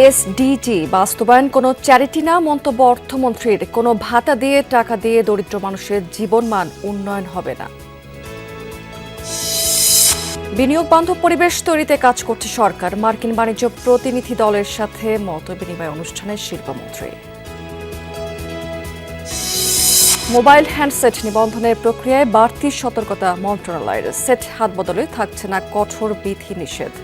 SDG বাস্তবায়ন কোনো charity না, মন্তব্য অর্থমন্ত্রীর। কোনো ভাতা দিয়ে টাকা দিয়ে দরিদ্র মানুষের জীবনমান উন্নয়ন হবে না। বিনিয়োগ বান্ধব পরিবেশ তৈরিতে কাজ করছে সরকার। মার্কিন বাণিজ্য প্রতিনিধি দলের সাথে মতবিনিময় অনুষ্ঠানে শিল্পমন্ত্রী। মোবাইল হ্যান্ডসেট নিবন্ধনের প্রক্রিয়ায় বাড়তি সতর্কতা মন্ত্রণালয়ের। সেট হাত বদলে থাকছে না কঠোর বিধি নিষেধ।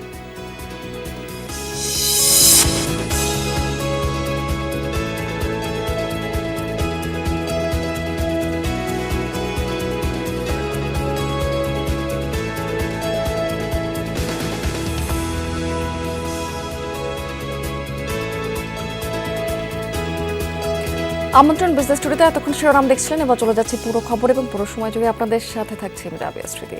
আমন্ত্রণ বিজনেস স্টুডিওতে এতক্ষণ শিরোনাম দেখছিলেন, এবার চলে যাচ্ছি পুরো খবর এবং পুরো সময় জুড়ে আপনাদের সাথে থাকছি আমি রাবিয়া স্মৃতি।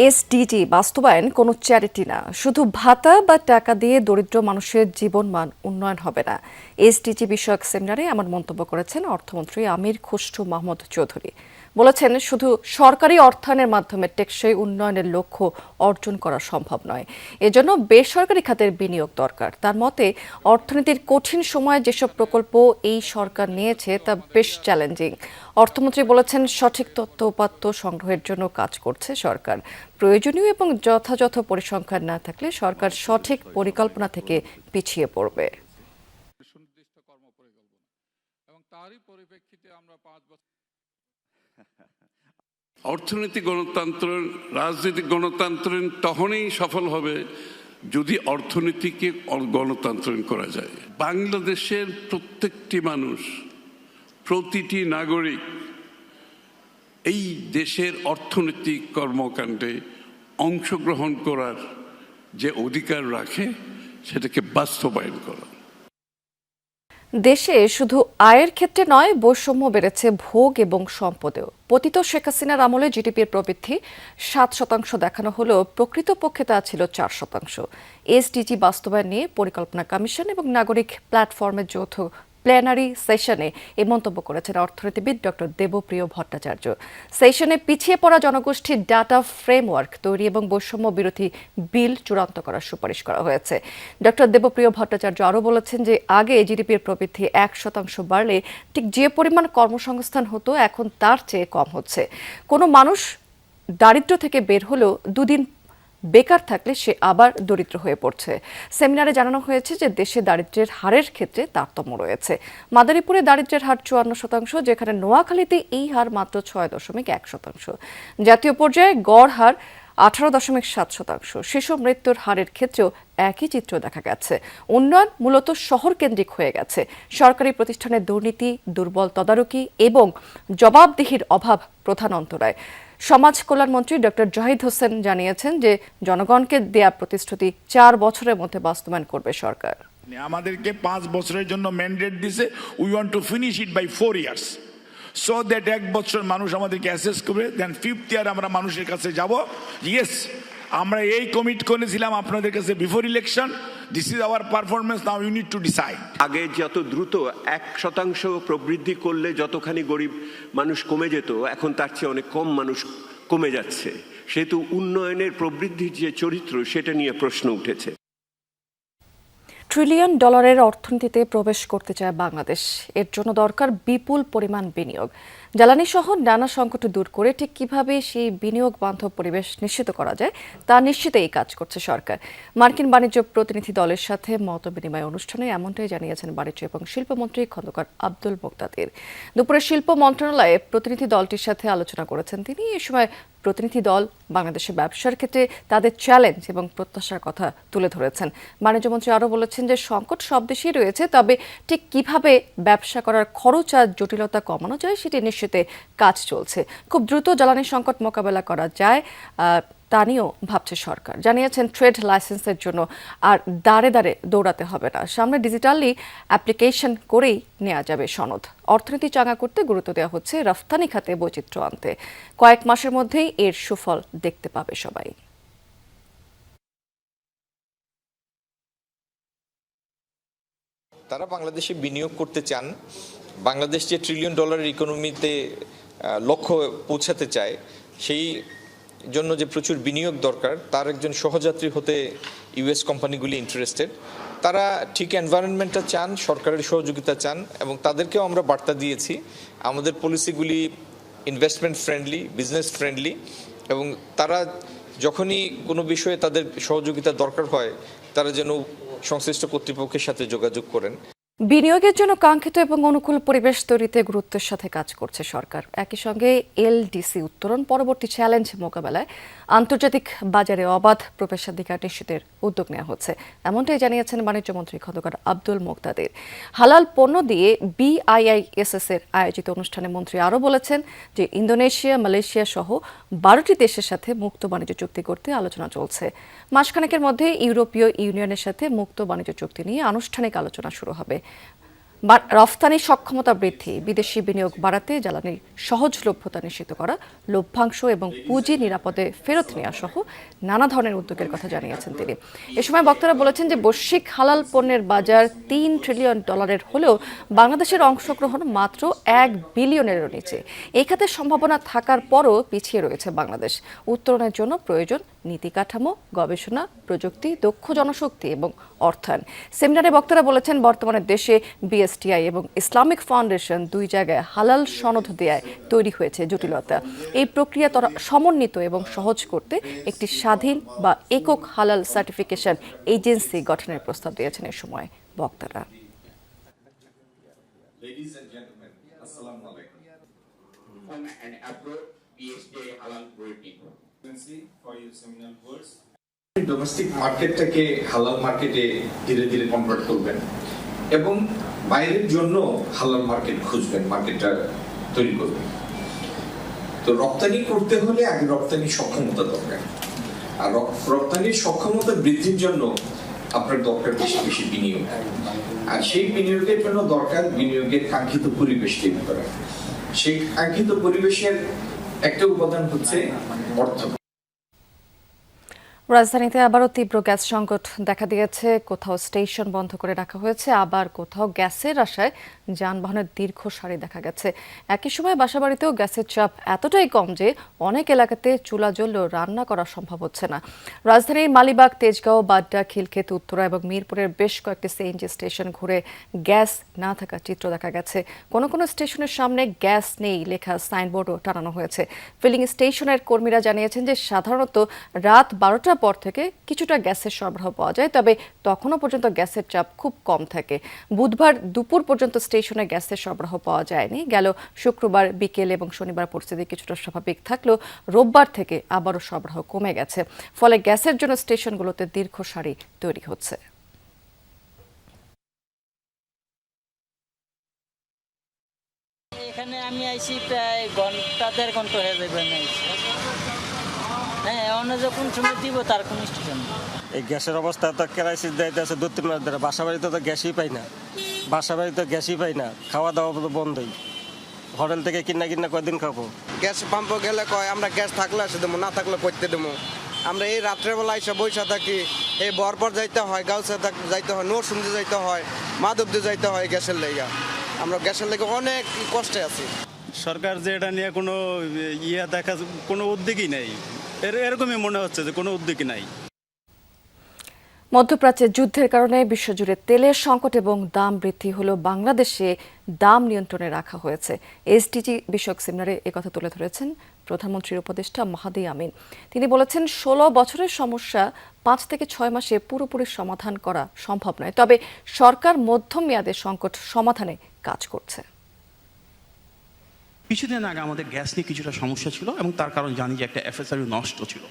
এসডিজি বাস্তবায়ন কোনো চ্যারিটি না, শুধু ভাতা বা টাকা দিয়ে দরিদ্র মানুষের জীবনমান উন্নয়ন হবে না। এসডিজি বিষয়ক সেমিনারে আমার মন্তব্য করেছেন অর্থমন্ত্রী আমির খসরু মাহমুদ চৌধুরী। বলেছেন, শুধু সরকারি অর্থায়নের মাধ্যমে টেকসই উন্নয়নের লক্ষ্য অর্জন করা সম্ভব নয়, এজন্য বেসরকারি খাতের বিনিয়োগ দরকার। তার মতে, অর্থনীতির কঠিন সময়ে যেসব প্রকল্প এই সরকার নিয়েছে তা বেশ চ্যালেঞ্জিং। অর্থমন্ত্রী বলেছেন, সঠিক তথ্য উপাত্ত সংগ্রহের জন্য কাজ করছে সরকার। প্রয়োজনীয় এবং যথাযথ পরিসংখ্যান না থাকলে সরকার সঠিক পরিকল্পনা থেকে পিছিয়ে পড়বে। অর্থনৈতিক গণতন্ত্র, রাজনৈতিক গণতন্ত্র তখনই সফল হবে যদি অর্থনীতিকে গণতান্ত্রিক করা যায়। বাংলাদেশের প্রত্যেকটি মানুষ, প্রতিটি নাগরিক এই দেশের অর্থনৈতিক কর্মকাণ্ডে অংশগ্রহণ করার যে অধিকার রাখে সেটাকে বাস্তবায়ন করা। দেশে শুধু আয়ের ক্ষেত্রে নয়, বৈষম্য বেড়েছে ভোগ এবং সম্পদেও। পতিত শেখ হাসিনার আমলে জিডিপির প্রবৃদ্ধি 7% দেখানো হলেও প্রকৃতপক্ষে তা ছিল 4%। এসডিজি বাস্তবায়ন নিয়ে পরিকল্পনা কমিশন এবং নাগরিক প্ল্যাটফর্মের যৌথ প্ল্যানারি সেশনে এই মন্তব্য করেছেন অর্থনীতিবিদ ডক্টর দেবপ্রিয় ভট্টাচার্য। সেশনে পিছিয়ে পড়া জনগোষ্ঠীর ডাটা ফ্রেমওয়ার্ক তৈরি এবং বৈষম্য বিরোধী বিল চূড়ান্ত করার সুপারিশ করা হয়েছে। ডক্টর দেবপ্রিয় ভট্টাচার্য আরও বলেছেন যে আগে জিডিপির প্রবৃদ্ধি 1% বাড়লে ঠিক যে পরিমাণ কর্মসংস্থান হতো এখন তার চেয়ে কম হচ্ছে। কোনো মানুষ দারিদ্র্য থেকে বের হলেও দুদিন বেকার থাকলে সে আবার দরিদ্র হয়ে পড়ছে। সেমিনারে জানানো হয়েছে যে দেশে দারিদ্র্যের হারের ক্ষেত্রে তারতম্য রয়েছে। মাদারীপুরে দারিদ্র্যের হার 54%, যেখানে নোয়াখালীতে এই হার মাত্র 6.1%। জাতীয় পর্যায়ে গড় হার 18.7%। শিশু মৃত্যুর হারের ক্ষেত্রেও একই চিত্র দেখা গেছে। উন্নয়ন মূলত শহর কেন্দ্রিক হয়ে গেছে। সরকারি প্রতিষ্ঠানের দুর্নীতি, দুর্বল তদারকি এবং জবাবদিহির অভাব প্রধান অন্তরায়। সমাজ কল্যাণমন্ত্রী ডক্টর জাহিদ হোসেন জানিয়েছেন যে জনগণকে দেয়া প্রতিশ্রুতি 4 বছরের মধ্যে বাস্তবায়ন করবে সরকার। আমাদেরকে 5 বছরের জন্য ম্যান্ডেট দিছে, we want to finish it by 4 years, so that 1 বছর মানুষ আমাদেরকে অ্যাসেস করবে, দেন 5th ইয়ার আমরা মানুষের কাছে যাব। ইয়েস, আমরা এই কমিট করেছিলাম আপনাদের কাছে before election, this is our performance, now you need to decide. আগে যত দ্রুত 1% প্রবৃদ্ধি করলে যতখানি গরিব মানুষ কমে যেত, এখন তার চেয়ে অনেক কম মানুষ কমে যাচ্ছে। সেহেতু উন্নয়নের প্রবৃদ্ধির যে চরিত্র সেটা নিয়ে প্রশ্ন উঠেছে। $1 ট্রিলিয়ন অর্থনীতিতে প্রবেশ করতে চায় বাংলাদেশ। এর জন্য দরকার বিপুল পরিমাণ বিনিয়োগ। জ্বালানি সহ নানা সংকট দূর করে ঠিক কিভাবে সেই বিনিয়োগ বান্ধব পরিবেশ নিশ্চিত করা যায় তা নিশ্চিতে এই কাজ করছে সরকার। মার্কিন বাণিজ্য প্রতিনিধি দলের সাথে মতবিনিময় অনুষ্ঠানে এমনটাই জানিয়েছেন বাণিজ্য এবং শিল্পমন্ত্রী খন্দকার আব্দুল মোক্তাদির। দুপুরে শিল্প মন্ত্রণালয়ে প্রতিনিধি দলটির সাথে আলোচনা করেছেন তিনি। এই সময় প্রতিনিধি দল বাংলাদেশের ব্যবসার ক্ষেত্রে তাদের চ্যালেঞ্জ এবং প্রত্যাশার কথা তুলে ধরেছেন। বাণিজ্যমন্ত্রী আরও বলেছেন যে সংকট সব দেশেই রয়েছে, তবে ঠিক কিভাবে ব্যবসা করার খরচ আর জটিলতা কমানো যায় সেটি নিশ্চিতে কাজ চলছে। খুব দ্রুত জ্বালানি সংকট মোকাবেলা করা যায় তা নিয়েও ভাবছে সরকার। জানিয়েছেন ট্রেড লাইসেন্সের জন্য আর দাঁড়ে দাঁড়ে দৌড়াতে হবে না, সামনে ডিজিটালি অ্যাপ্লিকেশন করেই নেওয়া যাবে সনদ। অর্থনীতি চাঙা করতে গুরুত্ব দেওয়া হচ্ছে রফতানি খাতে বৈচিত্র্য আনতে। কয়েক মাসের মধ্যেই এর সুফল দেখতে পাবে সবাই। তারা বাংলাদেশে বিনিয়োগ করতে চান। বাংলাদেশ যে $1 ট্রিলিয়ন ইকোনমিতে লক্ষ্য পৌঁছাতে চায়, সেই জন্য যে প্রচুর বিনিয়োগ দরকার, তার একজন সহযাত্রী হতে ইউএস কোম্পানিগুলি ইন্টারেস্টেড। তারা ঠিক এনভায়রনমেন্টটা চান, সরকারের সহযোগিতা চান, এবং তাদেরকেও আমরা বার্তা দিয়েছি আমাদের পলিসিগুলি ইনভেস্টমেন্ট ফ্রেন্ডলি, বিজনেস ফ্রেন্ডলি, এবং তারা যখনই কোনো বিষয়ে তাদের সহযোগিতা দরকার হয় তারা যেন সংশ্লিষ্ট কর্তৃপক্ষের সাথে যোগাযোগ করেন। বিনিয়োগের জন্য কাঙ্ক্ষিত এবং অনুকূল পরিবেশ তৈরিতে গুরুত্বের সাথে কাজ করছে সরকার। একই সঙ্গে এলডিসি উত্তরণ পরবর্তী চ্যালেঞ্জ মোকাবেলায় আন্তর্জাতিক বাজারে অবাধ প্রবেশাধিকার নিশ্চিতের উদ্যোগ নেওয়া হচ্ছে, এমনটাই জানিয়েছেন বাণিজ্যমন্ত্রী খন্দকার আব্দুল মোক্তাদির। হালাল পণ্য দিয়ে BIISS এর আয়োজিত অনুষ্ঠানে মন্ত্রী আরও বলেছেন যে ইন্দোনেশিয়া, মালয়েশিয়া সহ 12টি দেশের সাথে মুক্ত বাণিজ্য চুক্তি করতে আলোচনা চলছে। মাসখানেকের মধ্যে ইউরোপীয় ইউনিয়নের সাথে মুক্ত বাণিজ্য চুক্তি নিয়ে আনুষ্ঠানিক আলোচনা শুরু হবে। রফতানি সক্ষমতা বৃদ্ধি, বিদেশি বিনিয়োগ বাড়াতে জ্বালানির সহজলভ্যতা নিশ্চিত করা, লভ্যাংশ এবং পুঁজি নিরাপদে ফেরত নেওয়া সহ নানা ধরনের উদ্যোগের কথা জানিয়েছেন তিনি। এ সময় বক্তারা বলেছেন যে বৈশ্বিক হালাল পণ্যের বাজার $3 ট্রিলিয়ন হলেও বাংলাদেশের অংশগ্রহণ মাত্র $1 বিলিয়নেরও নিচে। এই খাতে সম্ভাবনা থাকার পরও পিছিয়ে রয়েছে বাংলাদেশ। উত্তরণের জন্য প্রয়োজন নীতি কাঠামো, গবেষণা, প্রযুক্তি, দক্ষ জনশক্তি এবং অর্থায়ন। সেমিনারে বক্তারা বলেছেন বর্তমানে দেশে BSTI এবং ইসলামিক ফাউন্ডেশন 2 জায়গায় হালাল সনদ দেয়ায় তৈরি হয়েছে জটিলতা। এই প্রক্রিয়া সমন্বিত এবং সহজ করতে একটি স্বাধীন বা একক হালাল সার্টিফিকেশন এজেন্সি গঠনের প্রস্তাব দিয়েছেন এ সময় বক্তারা। ডোমেস্টিক মার্কেটটাকে হালাল মার্কেটে ধীরে ধীরে কনভার্ট করবেন এবং বাইরের জন্য হালাল মার্কেট খুঁজবেন, মার্কেটটা তৈরি করবেন। তো রপ্তানি করতে হলে আগে রপ্তানি সক্ষমতা দরকার, আর রপ্তানির সক্ষমতা বৃদ্ধির জন্য আপনার দরকার বেশি বেশি বিনিয়োগ, আর সেই বিনিয়োগের জন্য দরকার বিনিয়োগের কাঙ্ক্ষিত পরিবেশ তৈরি করা। সেই কাঙ্ক্ষিত পরিবেশের একটা উপাদান হচ্ছে অর্থ। রাজধানীতে আবারও তীব্র গ্যাস সংকট দেখা দিয়েছে। কোথাও স্টেশন বন্ধ করে রাখা হয়েছে, আবার কোথাও গ্যাসের আশায় যানবাহনের দীর্ঘ সারি দেখা গেছে। একই সময় বাসাবাড়িতেও গ্যাসের চাপ এতটাই কম যে অনেক এলাকাতে চুলা জ্বললেও রান্না করা সম্ভব হচ্ছে না। রাজধানীর মালিবাগ, তেজগাঁও, বাড্ডা, খিলক্ষেত, উত্তরা এবং মিরপুরের বেশ কয়েকটি সিএনজি স্টেশন ঘুরে গ্যাস না থাকার চিত্র দেখা গেছে। কোনো কোনো স্টেশনের সামনে গ্যাস নেই লেখা সাইনবোর্ডও টানানো হয়েছে। ফিলিং স্টেশনের কর্মীরা জানিয়েছেন যে সাধারণত রাত 12টার পর থেকে কিছুটা গ্যাসের সরবরাহ পাওয়া যায়, তবে তখনও পর্যন্ত গ্যাসের চাপ খুব কম থাকে। বুধবার দুপুর পর্যন্ত স্টেশনে গ্যাসের সরবরাহ পাওয়া যায়নি। গেল শুক্রবার বিকেল এবং শনিবার পরিস্থিতি কিছুটা স্বাভাবিক থাকলেও রোববার থেকে আবারও সরবরাহ কমে গেছে। ফলে গ্যাসের জন্য স্টেশনগুলোতে দীর্ঘ সারি তৈরি হচ্ছে। এখানে আমি আইছি প্রায় ঘন্টা 1.5 ঘন্টা হয়ে যাবে। হ্যাঁ, অন্য যখন সময় দিব তার কোনো স্টেশন। এই গ্যাসের অবস্থা তো ক্রাইসিস দিতেছে 2-3 মাস ধরে। বাসা বাড়িতে তো গ্যাসই পাই না, খাওয়া দাওয়া তো বন্ধই। হোটেল থেকে কিনা কয়দিন খাবো। গ্যাস পাম্প গেলে কয় আমরা গ্যাস থাকলে আসে দেবো, না থাকলে করতে দেবো। আমরা এই রাত্রেবেলা এসে বৈশা থাকি, এই বরপর যাইতে হয়, গাউসা যাইতে হয়, নরসুন্দে যাইতে হয়, মাধবদে যাইতে হয় গ্যাসের লেগা। আমরা গ্যাসের লেগে অনেক কষ্টে আছি। সরকার যে এটা নিয়ে কোনো দেখা কোনো উদ্যোগই নেই, এরকমই মনে হচ্ছে যে কোনো উদ্যোগই নাই। মধ্যপ্রাচ্যের যুদ্ধের কারণে বিশ্বজুড়ে তেলের সংকট এবং দাম বৃদ্ধি হলেও বাংলাদেশে দাম নিয়ন্ত্রণে রাখা হয়েছে। এসডিজি বিষয়ক সেমিনারে একথা তুলে ধরেছেন প্রধানমন্ত্রীর উপদেষ্টা মাহাদি আমিন। তিনি বলেছেন 16 বছরের সমস্যা 5 থেকে 6 মাসে পুরোপুরি সমাধান করা সম্ভব নয়, তবে সরকার মধ্যম মেয়াদে সংকট সমাধানে কাজ করছে। কিছুদিন আগে আমাদের গ্যাস নিয়ে কিছুটা সমস্যা ছিল এবং তার কারণ জানি যে একটা FSRU নষ্ট ছিল।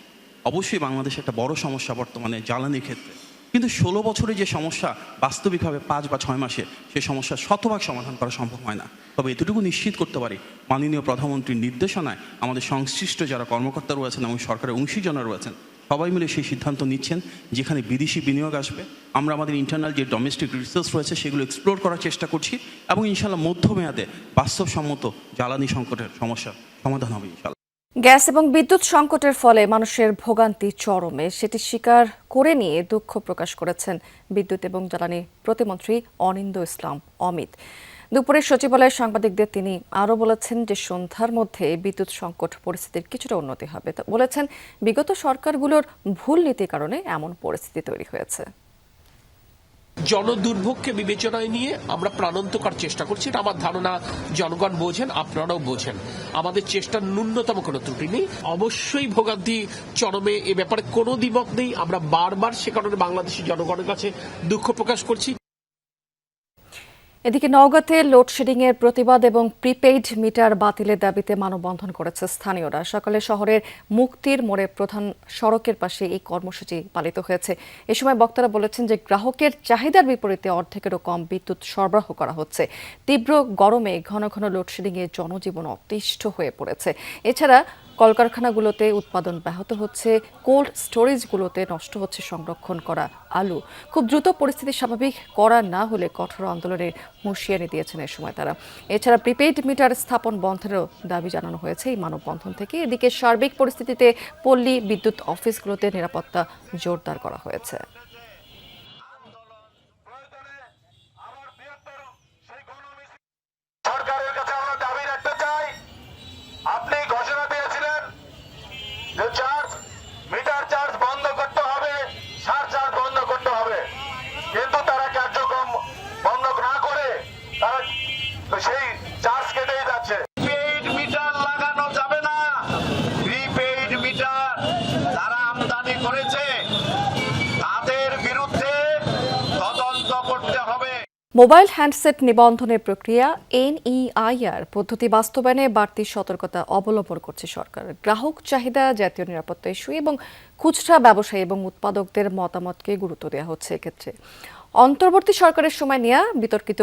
অবশ্যই বাংলাদেশে একটা বড় সমস্যা বর্তমানে জ্বালানির ক্ষেত্রে, কিন্তু 16 বছরের যে সমস্যা বাস্তবিকভাবে 5 বা 6 মাসে সে সমস্যা শতভাগ সমাধান করা সম্ভব হয় না। তবে এতটুকু নিশ্চিত করতে পারি, মাননীয় প্রধানমন্ত্রীর নির্দেশনায় আমাদের সংশ্লিষ্ট যারা কর্মকর্তা রয়েছেন এবং সরকারের অংশীজনরা রয়েছেন সবাই মিলে সেই সিদ্ধান্ত নিচ্ছেন যেখানে বিদেশি বিনিয়োগ আসবে আমরা আমাদের ইন্টারনাল যে ডোমেস্টিক রিসোর্স রয়েছে সেগুলো এক্সপ্লোর করার চেষ্টা করছি এবং ইনশাল্লাহ মধ্যমেয়াদে বাস্তবসম্মত জ্বালানি সংকটের সমস্যা সমাধান হবে ইনশাল্লাহ। গ্যাস এবং বিদ্যুৎ সংকটের ফলে মানুষের ভোগান্তি চরমে, সেটি স্বীকার করে নিয়ে দুঃখ প্রকাশ করেছেন বিদ্যুৎ এবং জ্বালানি প্রতিমন্ত্রী অনিন্দ্য ইসলাম অমিত। দুপুরে সচিবালয়ের সাংবাদিকদের তিনি আরও বলেছেন যে সন্ধ্যার মধ্যে বিদ্যুৎ সংকট পরিস্থিতির কিছুটা উন্নতি হবে। বলেছেন বিগত সরকারগুলোর ভুল নীতির কারণে এমন পরিস্থিতি তৈরি হয়েছে। জনদুর্ভোগকে বিবেচনায় নিয়ে আমরা প্রাণান্তকর চেষ্টা করছি, এটা আমার ধারণা জনগণ বোঝেন, আপনারাও বোঝেন। আমাদের চেষ্টার ন্যূনতম কোনো ত্রুটি নেই। অবশ্যই ভোগান্তি চরমে, এ ব্যাপারে কোনো দ্বিমত নেই। আমরা বারবার সে কারণে বাংলাদেশের জনগণের কাছে দুঃখ প্রকাশ করছি। এদিকে নওগাঁতে লোডশেডিং এর প্রতিবাদ এবং প্রিপেইড মিটার বাতিলের দাবিতে মানববন্ধন করেছে স্থানীয়রা। সকালে শহরের মুক্তির মোড়ে প্রধান সড়কের পাশে এই কর্মসূচি পালিত হয়েছে। এ সময় বক্তারা বলেছেন যে গ্রাহকের চাহিদার বিপরীতে অর্ধেকেরও কম বিদ্যুৎ সরবরাহ করা হচ্ছে। তীব্র গরমে ঘন ঘন লোডশেডিং এ জনজীবন অতিষ্ঠ হয়ে পড়েছে। এছাড়া কলকারখানাগুলোতে উৎপাদন ব্যাহত হচ্ছে, কোল্ড স্টোরেজগুলোতে নষ্ট হচ্ছে সংরক্ষণ করা আলু। খুব দ্রুত পরিস্থিতি স্বাভাবিক করা না হলে কঠোর আন্দোলনের হুঁশিয়ারি দিয়েছেন এ সময় তারা। এছাড়া প্রিপেইড মিটার স্থাপন বন্ধেরও দাবি জানানো হয়েছে এই মানববন্ধন থেকে। এদিকে সার্বিক পরিস্থিতিতে পল্লী বিদ্যুৎ অফিসগুলোতে নিরাপত্তা জোরদার করা হয়েছে। সরকারের কাছে আমরা দাবি রাখতে চাই, আপনি ঘোষণা দিয়েছিলেন যে মিটার চার্জ বন্ধ করতে হবে, সারচার্জ বন্ধ করতে হবে, কিন্তু তারা কার্যক্রম বন্ধ না করে তারা সেই চার্জ কেটেই যাচ্ছে। প্রিপেইড মিটার লাগানো যাবে না। প্রিপেইড মিটার যারা আমদানি করেছে তাদের বিরুদ্ধে তদন্ত করতে হবে। মোবাইল হ্যান্ডসেট নিবন্ধনের প্রক্রিয়া NEIR পদ্ধতি বাস্তবায়নে বাড়তি সতর্কতা অবলম্বন করছে সরকার। গ্রাহক চাহিদা, জাতীয় নিরাপত্তা ইস্যু এবং খুচরা ব্যবসায়ী এবং উৎপাদকদের মতামতকে গুরুত্ব দেওয়া হচ্ছে এক্ষেত্রে। অন্তর্বর্তী সরকারের সময় নেওয়া বিতর্কিত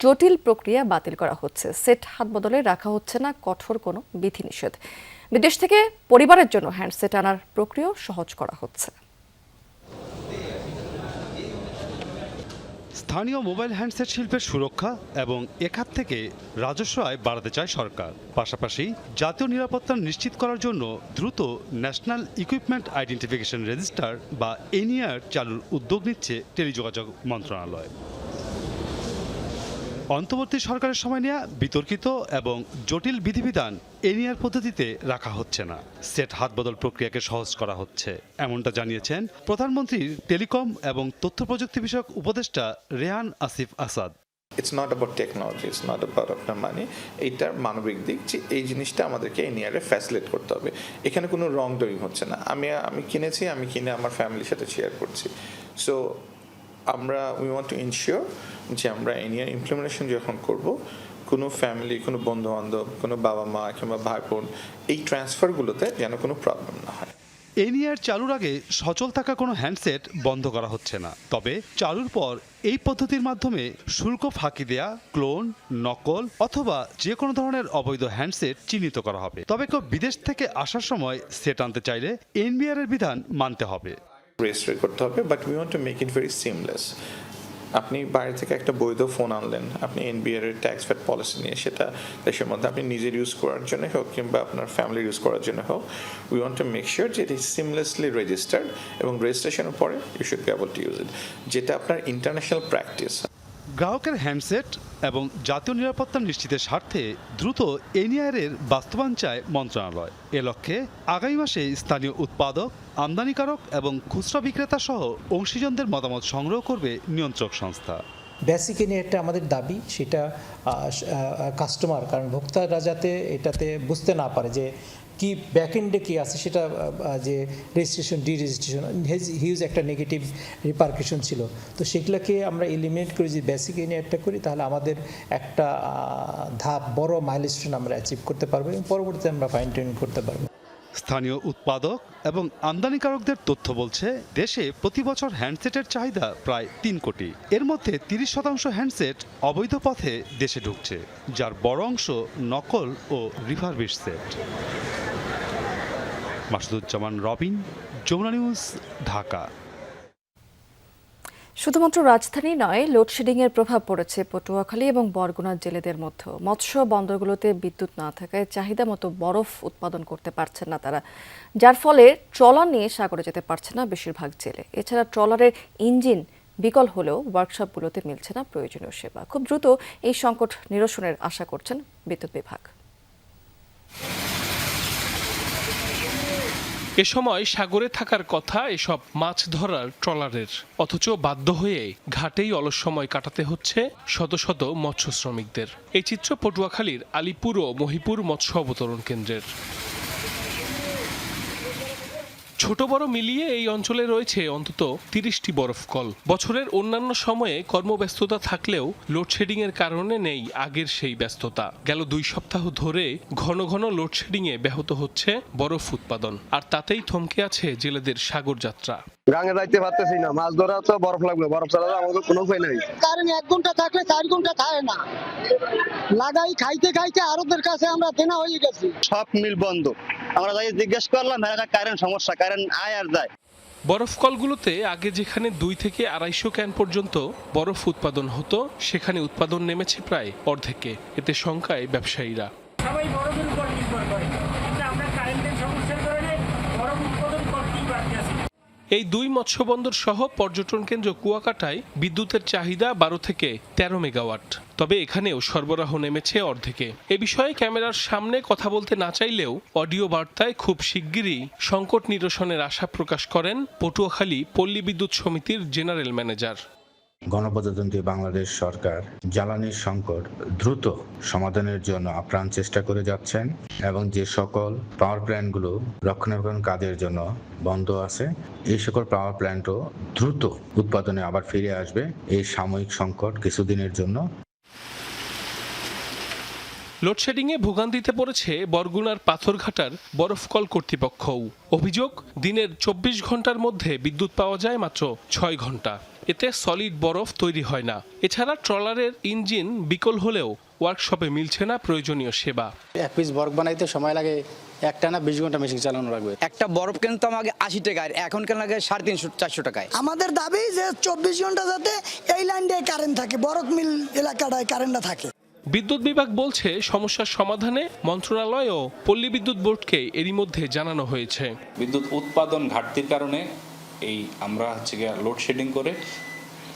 জটিল প্রক্রিয়া বাতিল করা হচ্ছে। সেট হাত বদলে রাখা হচ্ছে না কঠোর কোনো বিধিনিষেধ। বিদেশ থেকে পরিবারের জন্য হ্যান্ডসেট আনার প্রক্রিয়াও সহজ করা হচ্ছে। স্থানীয় মোবাইল হ্যান্ডসেট শিল্পের সুরক্ষা এবং এখাত থেকে রাজস্ব আয় বাড়াতে চায় সরকার। পাশাপাশি জাতীয় নিরাপত্তা নিশ্চিত করার জন্য দ্রুত ন্যাশনাল ইকুইপমেন্ট আইডেন্টিফিকেশন রেজিস্টার বা NEIR চালুর উদ্যোগ নিচ্ছে টেলিযোগাযোগ মন্ত্রণালয়। অন্তর্বর্তী সরকারের সময় নেওয়া বিতর্কিত এবং জটিল বিধিবিধান NEIR পদ্ধতিতে রাখা হচ্ছে না, সেট হাত বদল প্রক্রিয়াকে সহজ করা হচ্ছে, এমনটা জানিয়েছেন প্রধানমন্ত্রীর টেলিকম এবং তথ্য প্রযুক্তি বিষয়ক উপদেষ্টা Rehan Asif Asad. It's not about technology, it's not about আপনার মানি। এইটার মানবিক দিক যে এই জিনিসটা আমাদেরকে NEIR ফ্যাসিলিটেট করতে হবে। এখানে কোনো রং ডুইং হচ্ছে না। আমি কিনেছি, আমি কিনে আমার ফ্যামিলির সাথে শেয়ার করছি। So we want to ensure যে আমরা NEIR ইমপ্লিমেন্টেশন যখন করব, কোনো ফ্যামিলি, কোনো বন্ধু বান্ধব, কোনো বাবা মা কিংবা ভাই বোন, এই ট্রান্সফারগুলোতে যেন কোনো প্রবলেম না হয়। NEIR চালুর আগে সচল থাকা কোনো হ্যান্ডসেট বন্ধ করা হচ্ছে না, তবে চালুর পর এই পদ্ধতির মাধ্যমে শুল্ক ফাঁকি দেয়া, ক্লোন, নকল অথবা যে কোনো ধরনের অবৈধ হ্যান্ডসেট চিহ্নিত করা হবে। তবে কেউ বিদেশ থেকে আসার সময় সেট আনতে চাইলে NEIR এর বিধান মানতে হবে, রেজিস্ট্রি করতে হবে। But we want to make it very seamless. আপনি বাইরে থেকে একটা বৈধ ফোন আনলেন, আপনি NBR এর ট্যাক্স ফ্যাট পলিসি নিয়ে সেটা দেশের মধ্যে আপনি নিজের ইউজ করার জন্য হোক কিংবা আপনার ফ্যামিলির ইউজ করার জন্য হোক, we want to make sure যে ইট ইজ সিমলেসলি রেজিস্টার্ড এবং রেজিস্ট্রেশনের পরে you should be able to use it, যেটা আপনার ইন্টারন্যাশনাল প্র্যাকটিস। গ্রাহকের হ্যান্ডসেট এবং জাতীয় নিরাপত্তা নিশ্চিতের স্বার্থে দ্রুত NEIR এর বাস্তবায়ন চায় মন্ত্রণালয়। এ লক্ষ্যে আগামী মাসে স্থানীয় উৎপাদক, আমদানিকারক এবং খুচরা বিক্রেতা সহ অংশীজনদের মতামত সংগ্রহ করবে নিয়ন্ত্রক সংস্থা। বেসিক NEIR আমাদের দাবি, সেটা কাস্টমার, কারণ ভোক্তারা যাতে এটাতে বুঝতে না পারে যে কি ব্যাকএন্ডে কি আছে, সেটা যে রেজিস্ট্রেশন, ডিরেজিস্ট্রেশন হিউজ একটা নেগেটিভ রিপারকেশন ছিল। তো সেগুলোকে আমরা এলিমিনেট করে যে বেসিক NEIRটা করি, তাহলে আমাদের একটা ধাপ, বড় মাইলস্টোন আমরা অ্যাচিভ করতে পারবো এবং পরবর্তীতে আমরা ফাইন টিউনিং করতে পারবো। স্থানীয় উৎপাদক এবং আমদানিকারকদের তথ্য বলছে দেশে প্রতি বছর হ্যান্ডসেটের চাহিদা প্রায় 3 কোটি। এর মধ্যে 30% হ্যান্ডসেট অবৈধ পথে দেশে ঢুকছে, যার বড় অংশ নকল ও রিফারবিশ সেট। মাসুদুজ্জামান রবিন, যমুনা নিউজ, ঢাকা। শুধুমাত্র রাজধানী নয়, লোডশেডিং এর প্রভাব পড়েছে পটুয়াখালী এবং বরগুনার জেলেদের মধ্যে। মৎস্য বন্দরগুলোতে বিদ্যুৎ না থাকায় চাহিদা মতো বরফ উৎপাদন করতে পারছেন না তারা, যার ফলে ট্রলার নিয়ে সাগরে যেতে পারছে না বেশিরভাগ জেলে। এছাড়া ট্রলারের ইঞ্জিন বিকল হলেও ওয়ার্কশপগুলোতে মিলছে না প্রয়োজনীয় সেবা। খুব দ্রুত এই সংকট নিরসনের আশা করছেন বিদ্যুৎ বিভাগ। এ সময় সাগরে থাকার কথা এসব মাছ ধরার ট্রলারের, অথচ বাধ্য হয়ে ঘাটেই অলস সময় কাটাতে হচ্ছে শত শত মৎস্য শ্রমিকদের। এই চিত্র পটুয়াখালীর আলিপুর ও মহিপুর মৎস্য অবতরণ কেন্দ্রের। ছোট বড় মিলিয়ে এই অঞ্চলে রয়েছে অন্তত 30টি বরফ কল। বছরের অন্যান্য সময়ে কর্মব্যস্ততা থাকলেও লোডশেডিং এর কারণে নেই আগের সেই ব্যস্ততা। গেল 2 সপ্তাহ ধরে ঘন ঘন লোডশেডিংয়ে ব্যাহত হচ্ছে বরফ উৎপাদন, আর তাতেই থমকে আছে জেলেদের সাগর যাত্রা। গাঙে যাইতে পারতেছি না, মাছ ধরা তো বরফ লাগবে, বরফ ছাড়া আমাদের কোনো উপায় নাই। কারণ 1 ঘন্টা থাকলে 4 ঘন্টা থাকে না, লাগাই খাইতে খাইতে আরোদের কাছে আমরা দেনা হয়ে গেছি। সব মিল বন্ধ। আমরা যাই জিজ্ঞেস করলাম, কারেন্ট সমস্যা, কারেন্ট আয় আর যায়। বরফ কলগুলোতে আগে যেখানে 2 থেকে 250 ক্যান পর্যন্ত বরফ উৎপাদন হতো, সেখানে উৎপাদন নেমেছে প্রায় অর্ধেকে। এতে শঙ্কায় ব্যবসায়ীরা। সবাই বরফের উপর নির্ভর করে, কিন্তু আমরা কারেন্টের সমস্যার কারণে বরফ উৎপাদন করতেই পারছি না। এই 2 মৎস্যবন্দর সহ পর্যটন কেন্দ্র কুয়াকাটায় বিদ্যুতের চাহিদা 12 থেকে 13 মেগাওয়াট। তবে এখানেও সরবরাহ নেমেছে অর্ধেকে। এ বিষয়ে ক্যামেরার সামনে কথা বলতে না চাইলেও অডিও বার্তায় খুব শিগগিরই সংকট নিরসনের আশা প্রকাশ করেন পটুয়াখালী পল্লী বিদ্যুৎ সমিতির জেনারেল ম্যানেজার। গণপ্রজাতন্ত্রী বাংলাদেশ সরকার জ্বালানির সংকট দ্রুত সমাধানের জন্য আপ্রাণ চেষ্টা করে যাচ্ছেন, এবং যে সকল পাওয়ার প্ল্যান্টগুলো রক্ষণাবেক্ষণ কাজের জন্য বন্ধ আছে, এই সকল পাওয়ার প্ল্যান্টও দ্রুত উৎপাদনে আবার ফিরে আসবে এই সাময়িক সংকট কিছুদিনের জন্য। লোডশেডিংয়ে ভোগান্তিতে পড়েছে বরগুনার পাথরঘাটার বরফকল কর্তৃপক্ষও। অভিযোগ, দিনের 24 ঘন্টার মধ্যে বিদ্যুৎ পাওয়া যায় মাত্র 6 ঘন্টা। এতে সলিড বরফ তৈরি হয় না। এছাড়া ট্রলারের ইঞ্জিন বিকল হলেও ওয়ার্কশপে মিলছে না প্রয়োজনীয় সেবা। 1 পিস বরফ বানাইতে সময় লাগে একটানা 20 ঘন্টা মেশিন চালানো লাগবে। একটা বরফ কিন্তু আমাকে 80 টাকায়, এখন কেন লাগে 350-400 টাকায়। আমাদের দাবি যে 24 ঘন্টা যাতে এই লাইন দিয়ে কারেন্ট থাকে, বরফ মিল এলাকাটায় কারেন্টটা থাকে। বিদ্যুৎ বিভাগ বলছে সমস্যার সমাধানে মন্ত্রণালয় ও পল্লী বিদ্যুৎ বোর্ডকে এরই মধ্যে জানানো হয়েছে। বিদ্যুৎ উৎপাদন ঘাটতির কারণে আমরা লোডশেডিং করে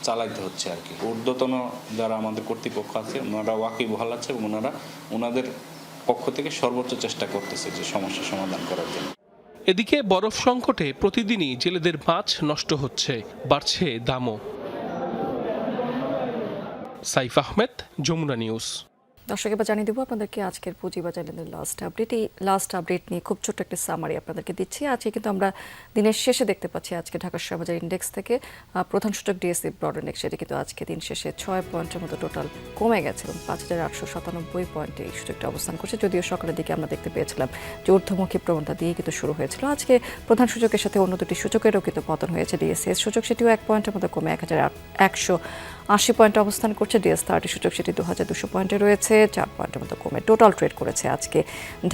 চালাইতে হচ্ছে আর কি। ঊর্ধ্বতন যারা আমাদের কর্তৃপক্ষ আছে, ওনারা ওয়াকিবহাল আছে এবং ওনাদের পক্ষ থেকে সর্বোচ্চ চেষ্টা করতেছে যে সমস্যা সমাধান করার জন্য। এদিকে বরফ সংকটে প্রতিদিনই জেলেদের মাছ নষ্ট হচ্ছে, বাড়ছে দামও। সাইফ আহমেদ, যমুনা নিউজ। দর্শক, এবার জানিয়ে দেবো আপনাদেরকে আজকের পুঁজিবাজার লেনদেনের লাস্ট আপডেট। এই লাস্ট আপডেট নিয়ে খুব ছোট্ট একটা সামারি আপনাদেরকে দিচ্ছি। আজকে কিন্তু আমরা দিনের শেষে দেখতে পাচ্ছি আজকে ঢাকা শেয়ার বাজার ইন্ডেক্স থেকে প্রধান সূচক ডিএসসি ব্রড ইন্ডেক্স, সেটি কিন্তু আজকে দিন শেষে 6 পয়েন্টের মতো টোটাল কমে গেছে এবং 5897 পয়েন্টে এই সূচকটা অবস্থান করছে। যদিও সকালের দিকে আমরা দেখতে পেয়েছিলাম যে ঊর্ধ্বমুখী প্রবণতা দিয়ে কিন্তু শুরু হয়েছিল। আজকে প্রধান সূচকের সাথে অন্য দুটি সূচকেরও কিন্তু পতন হয়েছে। ডিএসসিএস সূচক সেটিও 1 পয়েন্টের মতো কমে 1180 পয়েন্টে অবস্থান করছে। ডিএস30 সূচক সেটি 2200 পয়েন্টে রয়েছে, 4 পয়েন্টের মতো কমে টোটাল ট্রেড করেছে আজকে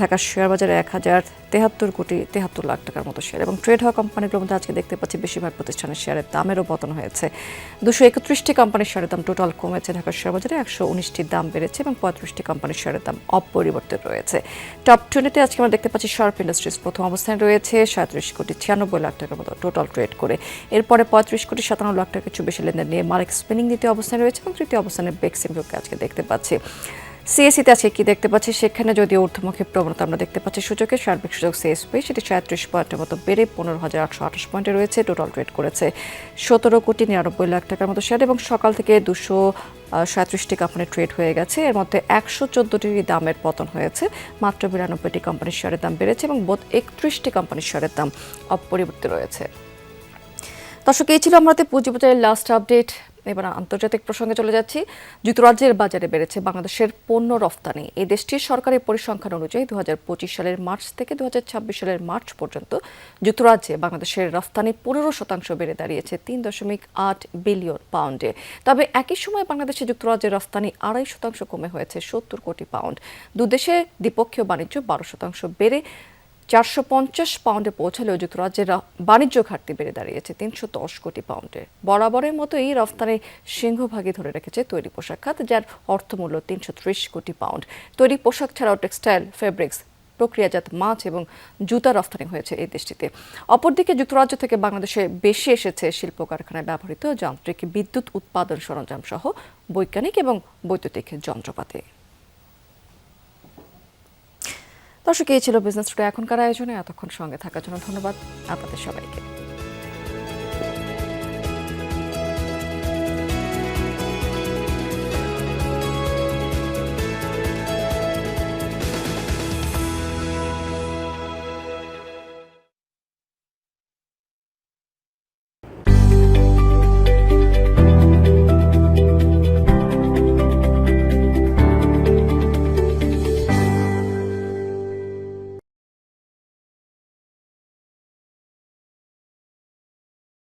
ঢাকা শেয়ার বাজারে 1073 লাখ টাকার মতো শেয়ার। এবং ট্রেড হওয়া কোম্পানিগুলোর মধ্যে আজকে দেখতে পাচ্ছি বেশিরভাগ প্রতিষ্ঠানের শেয়ারের দামেরও পতন হয়েছে। 231টি কোম্পানির শেয়ারের দাম টোটাল কমেছে ঢাকা শেয়ার বাজারে, 119টির দাম বেড়েছে এবং 35টি কোম্পানির শেয়ারের দাম অপরিবর্তিত রয়েছে। টপ 20তে আজকে আমরা দেখতে পাচ্ছি শার্প ইন্ডাস্ট্রিজ প্রথম অবস্থানে রয়েছে 37,96 লাখ টাকার মতো টোটাল ট্রেড করে। এরপরে 35,57 লাখ টাকা কিছু বেশি লেনদেন নিয়ে মালিক স্পিনিং দ্বিতীয় অবস্থানে রয়েছে এবং তৃতীয় অবস্থানে বেক্সিম গ্রুপকে আজকে দেখতে পাচ্ছি। সিএসিতে আজকে কি দেখতে পাচ্ছি, সেখানে যদিও ঊর্ধ্বমুখী প্রবণতা আমরা দেখতে পাচ্ছি সূচকে। সার্বিক সূচক সিএসপি সেটি 37 পয়েন্টের মতো বেড়ে 15,828 পয়েন্টে রয়েছে। টোটাল ট্রেড করেছে 17,99 লাখ টাকার মতো শেয়ার এবং সকাল থেকে 237টি কোম্পানি ট্রেড হয়ে গেছে। এর মধ্যে 114টি দামের পতন হয়েছে, মাত্র 92টি কোম্পানির শেয়ারের দাম বেড়েছে এবং 31টি কোম্পানির শেয়ারের দাম অপরিবর্তিত রয়েছে। দর্শক, এই ছিল আমাদের পুঁজিবাজারের লাস্ট আপডেট। এবার আন্তর্জাতিক প্রসঙ্গে চলে যাচ্ছি। যুক্তরাজ্যের বাজারে বেড়েছে বাংলাদেশের পণ্য রফতানি। এই দেশটির সরকারি পরিসংখ্যান অনুযায়ী 2025 সালের মার্চ থেকে 2026 সালের মার্চ পর্যন্ত যুক্তরাজ্যে বাংলাদেশের রফতানি 15% বেড়ে দাঁড়িয়েছে 3.8 বিলিয়ন পাউন্ডে। তবে একই সময় বাংলাদেশে যুক্তরাজ্যের রফতানি 2.5% কমে হয়েছে 70 কোটি পাউন্ড। দুদেশে দ্বিপক্ষীয় বাণিজ্য 12% বেড়ে 450 পাউন্ডে পৌঁছালেও যুক্তরাজ্যের বাণিজ্য ঘাটতি বেড়ে দাঁড়িয়েছে 310 কোটি পাউন্ডে। বরাবরের মতো এই রফতানি সিংহভাগই ধরে রেখেছে তৈরি পোশাক খাত, যার অর্থমূল্য 330 কোটি পাউন্ড। তৈরি পোশাক ছাড়াও টেক্সটাইল, ফেব্রিক্স, প্রক্রিয়াজাত মাছ এবং জুতা রফতানি হয়েছে এই দেশটিতে। অপরদিকে যুক্তরাজ্য থেকে বাংলাদেশে বেশি এসেছে শিল্প কারখানায় ব্যবহৃত যান্ত্রিক বিদ্যুৎ উৎপাদন সরঞ্জাম সহ বৈজ্ঞানিক এবং বৈদ্যুতিক যন্ত্রপাতি। দর্শক, এই ছিল বিজনেস টুডে এখনকার আয়োজনে। এতক্ষণ সঙ্গে থাকার জন্য ধন্যবাদ আপনাদের সবাইকে।